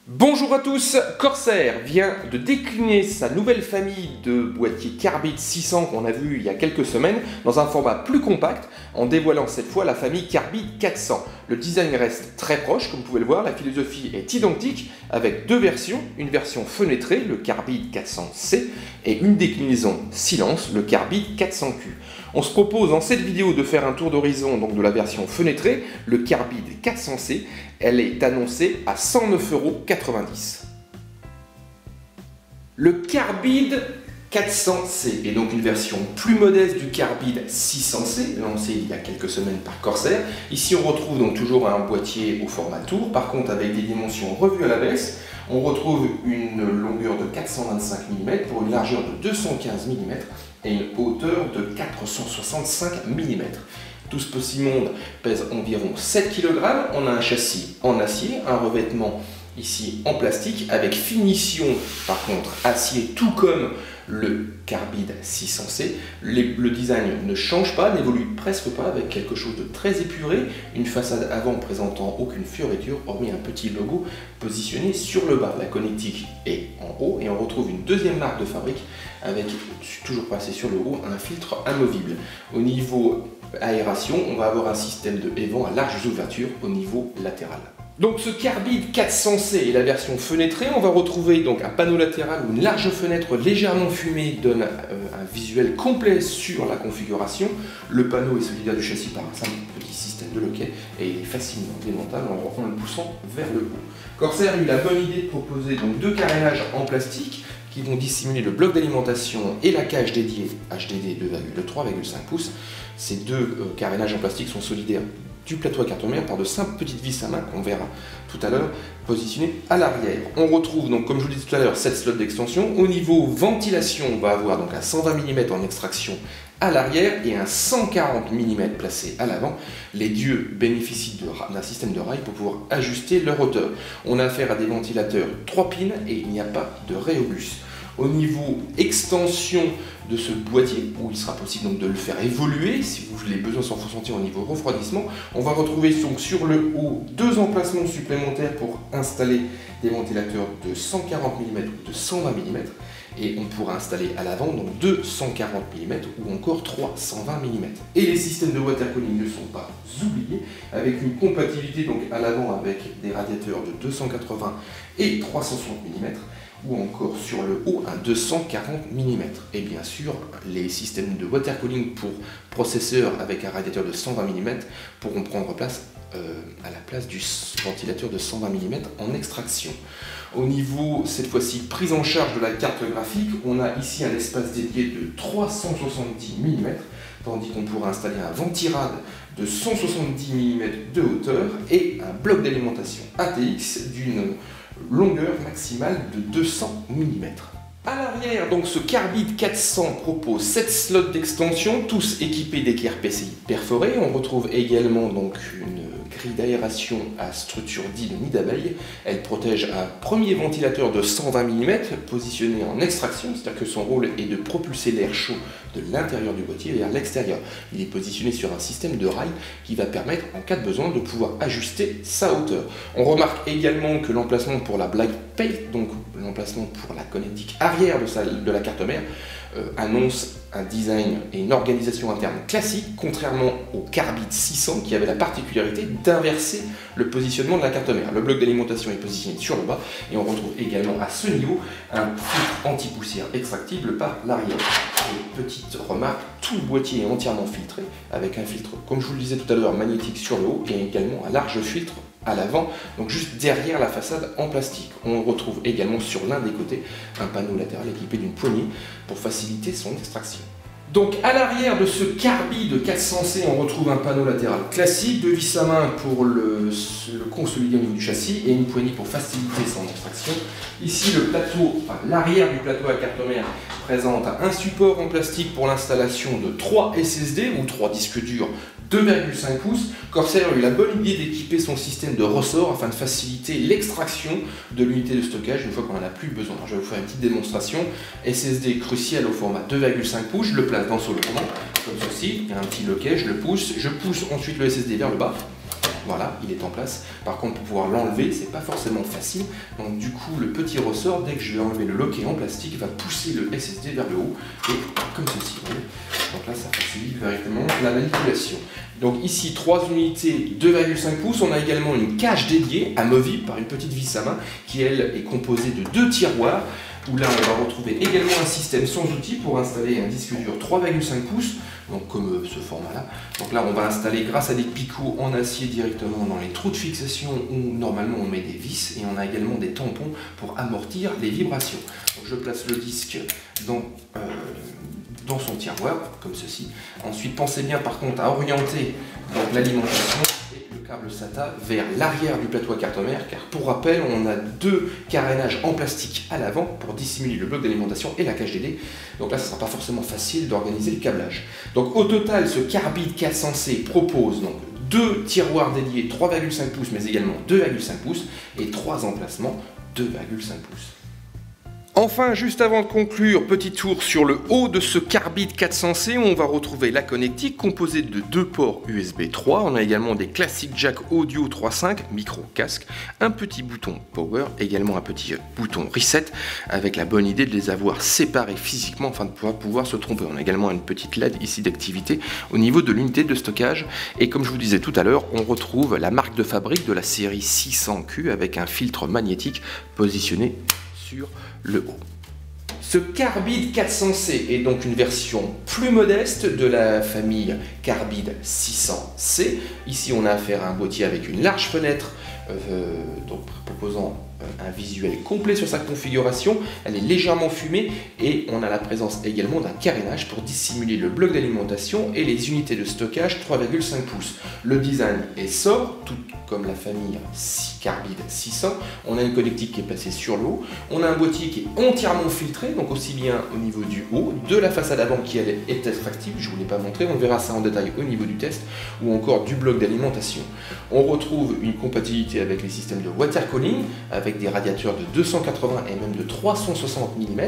Bonjour à tous, Corsair vient de décliner sa nouvelle famille de boîtiers Carbide 600 qu'on a vu il y a quelques semaines dans un format plus compact en dévoilant cette fois la famille Carbide 400. Le design reste très proche, comme vous pouvez le voir, la philosophie est identique avec deux versions, une version fenêtrée, le Carbide 400C, et une déclinaison silence, le Carbide 400Q. On se propose dans cette vidéo de faire un tour d'horizon donc de la version fenêtrée, le Carbide 400C. Elle est annoncée à 109,90 €. Le Carbide 400C est donc une version plus modeste du Carbide 600C, lancé il y a quelques semaines par Corsair. Ici on retrouve donc toujours un boîtier au format tour, par contre avec des dimensions revues à la baisse. On retrouve une longueur de 425 mm pour une largeur de 215 mm et une hauteur de 465 mm. Tout ce petit monde pèse environ 7 kg. On a un châssis en acier, un revêtement ici en plastique avec finition par contre acier, tout comme le Carbide 600C. Le design ne change pas, n'évolue presque pas, avec quelque chose de très épuré, une façade avant présentant aucune fioriture hormis un petit logo positionné sur le bas. La connectique est en haut et on retrouve une deuxième marque de fabrique avec, toujours passé sur le haut, un filtre amovible. Au niveau aération, on va avoir un système de évent à larges ouvertures au niveau latéral. Donc ce Carbide 400C est la version fenêtrée. On va retrouver donc un panneau latéral où une large fenêtre légèrement fumée donne un visuel complet sur la configuration. Le panneau est solidaire du châssis par un simple petit système de loquet et il est facilement démontable en le poussant vers le haut. Corsair a eu la bonne idée de proposer donc deux carénages en plastique qui vont dissimuler le bloc d'alimentation et la cage dédiée HDD de 3,5 pouces. Ces deux carénages en plastique sont solidaires du plateau à carte mère par de simples petites vis à main qu'on verra tout à l'heure positionnées à l'arrière. On retrouve donc, comme je vous le disais tout à l'heure, 7 slots d'extension. Au niveau ventilation, on va avoir donc un 120 mm en extraction à l'arrière et un 140 mm placé à l'avant. Les dieux bénéficient d'un système de rails pour pouvoir ajuster leur hauteur. On a affaire à des ventilateurs 3 pins et il n'y a pas de réobus. Au niveau extension de ce boîtier, où il sera possible donc de le faire évoluer, si les besoins sont ressentis au niveau refroidissement, on va retrouver donc sur le haut deux emplacements supplémentaires pour installer des ventilateurs de 140 mm ou de 120 mm, et on pourra installer à l'avant donc deux 140 mm ou encore trois 120 mm. Et les systèmes de water cooling ne sont pas oubliés, avec une compatibilité donc à l'avant avec des radiateurs de 280 et 360 mm, ou encore sur le haut un 240 mm. Et bien sûr, les systèmes de water cooling pour processeurs avec un radiateur de 120 mm pourront prendre place à la place du ventilateur de 120 mm en extraction. Au niveau, cette fois-ci, prise en charge de la carte graphique, on a ici un espace dédié de 370 mm, tandis qu'on pourra installer un ventirad de 170 mm de hauteur et un bloc d'alimentation ATX d'une longueur maximale de 200 mm. À l'arrière, donc ce Carbide 400 propose 7 slots d'extension, tous équipés d'équerres PCI perforées. On retrouve également donc une grille d'aération à structure dite de nid d'abeille. Elle protège un premier ventilateur de 120 mm positionné en extraction, c'est-à-dire que son rôle est de propulser l'air chaud de l'intérieur du boîtier vers l'extérieur. Il est positionné sur un système de rails qui va permettre, en cas de besoin, de pouvoir ajuster sa hauteur. On remarque également que l'emplacement pour la black plate, donc l'emplacement pour la connectique arrière de la carte mère, annonce un design et une organisation interne classique, contrairement au Carbide 600 qui avait la particularité d'inverser le positionnement de la carte mère. Le bloc d'alimentation est positionné sur le bas et on retrouve également à ce niveau un filtre anti-poussière extractible par l'arrière. Et petite remarque, tout le boîtier est entièrement filtré avec un filtre, comme je vous le disais tout à l'heure, magnétique sur le haut et également un large filtre à l'avant, donc juste derrière la façade en plastique. On retrouve également sur l'un des côtés un panneau latéral équipé d'une poignée pour faciliter son extraction. Donc à l'arrière de ce Carbide 400C, on retrouve un panneau latéral classique, deux vis à main pour le consolider au niveau du châssis et une poignée pour faciliter son extraction. Ici le plateau, enfin, l'arrière du plateau à carte mère présente un support en plastique pour l'installation de 3 SSD ou 3 disques durs 2,5 pouces. Corsair a eu la bonne idée d'équiper son système de ressort afin de faciliter l'extraction de l'unité de stockage une fois qu'on n'en a plus besoin. Alors, je vais vous faire une petite démonstration. SSD crucial au format 2,5 pouces, je le place dans son roulement, comme ceci, il y a un petit loquet, je le pousse, je pousse ensuite le SSD vers le bas, voilà, il est en place. Par contre, pour pouvoir l'enlever, c'est pas forcément facile. Donc du coup, le petit ressort, dès que je vais enlever le loquet en plastique, va pousser le SSD vers le haut, et comme ceci. Donc là, ça facilite véritablement la manipulation. Donc ici, 3 unités 2,5 pouces. On a également une cage dédiée, amovible par une petite vis à main, qui elle est composée de 2 tiroirs, où là on va retrouver également un système sans outils pour installer un disque dur 3,5 pouces, donc comme ce format-là. Donc là on va installer grâce à des picots en acier directement dans les trous de fixation où normalement on met des vis, et on a également des tampons pour amortir les vibrations. Donc je place le disque dans son tiroir, comme ceci. Ensuite, pensez bien par contre à orienter l'alimentation et le câble SATA vers l'arrière du plateau à carte mère, car pour rappel, on a 2 carénages en plastique à l'avant pour dissimuler le bloc d'alimentation et la cage DD. Donc là, ce ne sera pas forcément facile d'organiser le câblage. Donc au total, ce Carbide 400C propose donc 2 tiroirs dédiés 3,5 pouces, mais également 2,5 pouces, et 3 emplacements 2,5 pouces. Enfin, juste avant de conclure, petit tour sur le haut de ce Carbide 400C où on va retrouver la connectique composée de 2 ports USB 3. On a également des classiques jack audio 3.5, micro casque, un petit bouton power, également un petit bouton reset avec la bonne idée de les avoir séparés physiquement afin de pouvoir se tromper. On a également une petite LED ici d'activité au niveau de l'unité de stockage. Et comme je vous disais tout à l'heure, on retrouve la marque de fabrique de la série 600Q avec un filtre magnétique positionné sur le haut. Ce Carbide 400C est donc une version plus modeste de la famille Carbide 600C. Ici, on a affaire à un boîtier avec une large fenêtre, donc proposant un visuel complet sur sa configuration. Elle est légèrement fumée et on a la présence également d'un carénage pour dissimuler le bloc d'alimentation et les unités de stockage 3,5 pouces. Le design est sobre, tout comme la famille Carbide 600. On a une connectique qui est placée sur le haut. On a un boîtier qui est entièrement filtré, donc aussi bien au niveau du haut, de la façade avant qui elle est extractible, je ne vous l'ai pas montré, on verra ça en détail au niveau du test, ou encore du bloc d'alimentation. On retrouve une compatibilité avec les systèmes de water cooling, avec des radiateurs de 280 et même de 360 mm.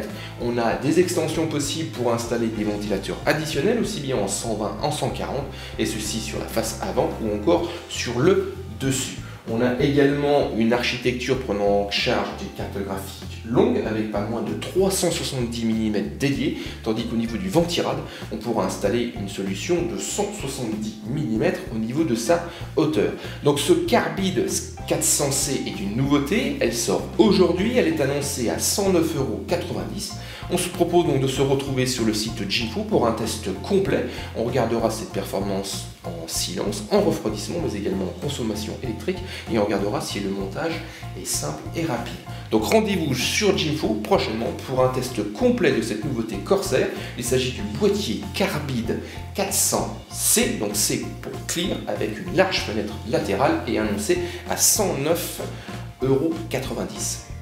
On a des extensions possibles pour installer des ventilateurs additionnels, aussi bien en 120, en 140, et ceci sur la face avant ou encore sur le dessus. On a également une architecture prenant en charge des cartes graphiques longues avec pas moins de 370 mm dédiés, tandis qu'au niveau du ventirad, on pourra installer une solution de 170 mm au niveau de sa hauteur. Donc ce Carbide 400C est une nouveauté, elle sort aujourd'hui, elle est annoncée à 109,90 €. On se propose donc de se retrouver sur le site Jinfoo pour un test complet. On regardera cette performance en silence, en refroidissement, mais également en consommation électrique, et on regardera si le montage est simple et rapide. Donc rendez-vous sur Jinfoo prochainement pour un test complet de cette nouveauté Corsair. Il s'agit du boîtier Carbide 400C, donc C pour clear, avec une large fenêtre latérale et annoncé à 109,90 €.